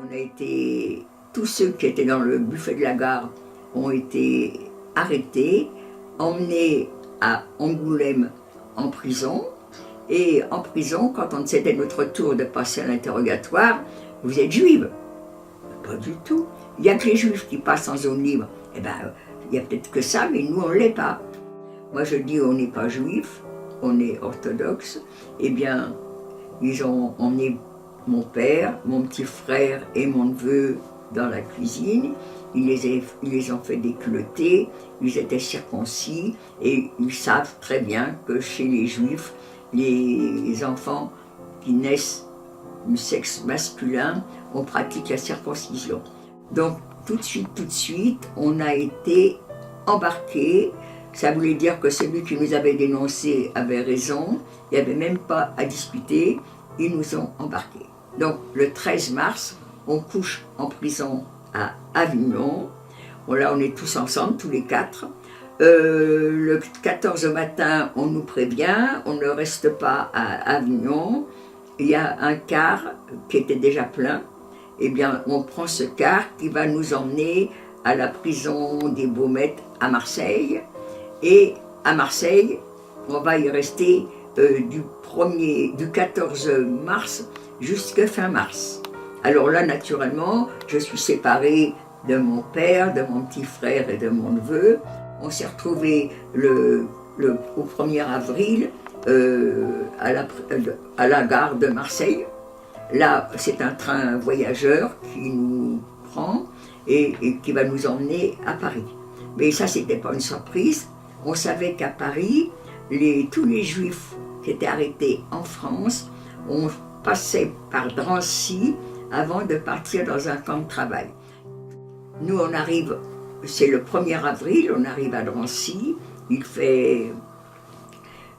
On a été, tous ceux qui étaient dans le buffet de la gare ont été arrêtés, emmenés à Angoulême en prison. Et en prison, quand c'était notre tour de passer à l'interrogatoire, vous êtes juive? Pas du tout. Il n'y a que les juifs qui passent en zone libre. Eh bien, il n'y a peut-être que ça, mais nous, on ne l'est pas. Moi, je dis, on n'est pas juif, on est orthodoxe. Eh bien, ils ont emmené mon père, mon petit frère et mon neveu dans la cuisine. Ils les ont fait déculotter, ils étaient circoncis et ils savent très bien que chez les juifs, les enfants qui naissent du sexe masculin, on pratique la circoncision. Donc tout de suite, on a été embarqués. Ça voulait dire que celui qui nous avait dénoncés avait raison, il n'y avait même pas à discuter, ils nous ont embarqués. Donc le 13 mars, on couche en prison à Avignon. Bon, là, on est tous ensemble, tous les quatre. Le 14 au matin, on nous prévient, on ne reste pas à Avignon. Il y a un car qui était déjà plein. Eh bien, on prend ce car qui va nous emmener à la prison des Baumettes à Marseille. Et à Marseille, on va y rester du 14 mars jusqu'à fin mars. Alors là, naturellement, je suis séparée de mon père, de mon petit frère et de mon neveu. On s'est retrouvés au 1er avril à la gare de Marseille. Là, c'est un train voyageur qui nous prend et qui va nous emmener à Paris. Mais ça, c'était pas une surprise. On savait qu'à Paris, tous les Juifs qui étaient arrêtés en France, on passait par Drancy avant de partir dans un camp de travail. Nous, on arrive, c'est le 1er avril, on arrive à Drancy, il fait...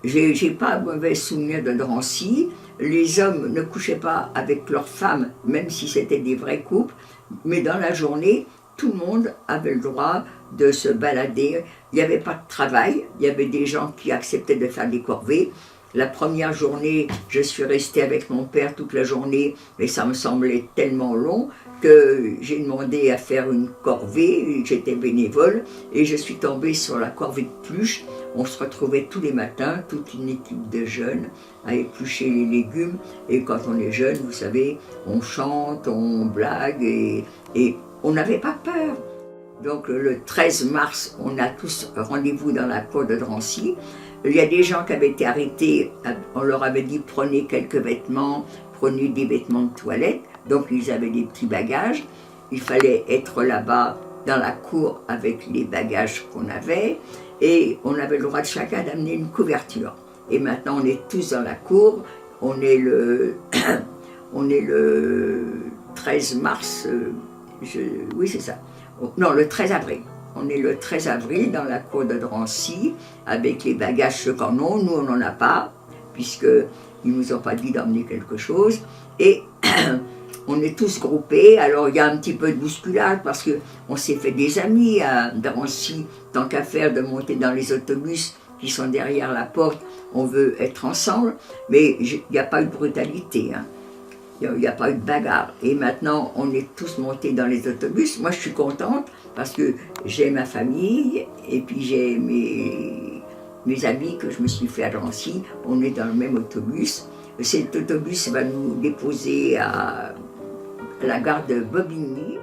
J'ai pas un mauvais souvenir de Drancy. Les hommes ne couchaient pas avec leurs femmes, même si c'était des vrais couples, mais dans la journée, tout le monde avait le droit de se balader. Il n'y avait pas de travail, il y avait des gens qui acceptaient de faire des corvées. La première journée, je suis restée avec mon père toute la journée, mais ça me semblait tellement long que j'ai demandé à faire une corvée, j'étais bénévole, et je suis tombée sur la corvée de pluche. On se retrouvait tous les matins, toute une équipe de jeunes, à éplucher les légumes, et quand on est jeune, vous savez, on chante, on blague, et on n'avait pas peur. Donc le 13 mars, on a tous rendez-vous dans la cour de Drancy. Il y a des gens qui avaient été arrêtés, on leur avait dit prenez quelques vêtements, prenez des vêtements de toilette, donc ils avaient des petits bagages. Il fallait être là-bas dans la cour avec les bagages qu'on avait et on avait le droit de chacun d'amener une couverture. Et maintenant on est tous dans la cour, on est le 13 mars, oui c'est ça, non le 13 avril. On est le 13 avril dans la cour de Drancy avec les bagages ceux qu'en ont. Nous, on n'en a pas, puisqu'ils ne nous ont pas dit d'emmener quelque chose. Et on est tous groupés. Alors, il y a un petit peu de bousculade parce qu'on s'est fait des amis à Drancy. Tant qu'à faire de monter dans les autobus qui sont derrière la porte, on veut être ensemble. Mais il n'y a pas eu de brutalité, hein. Il n'y a pas eu de bagarre. Et maintenant, on est tous montés dans les autobus. Moi, je suis contente parce que j'ai ma famille et puis j'ai mes amis que je me suis fait à Drancy. On est dans le même autobus. Cet autobus va nous déposer à la gare de Bobigny.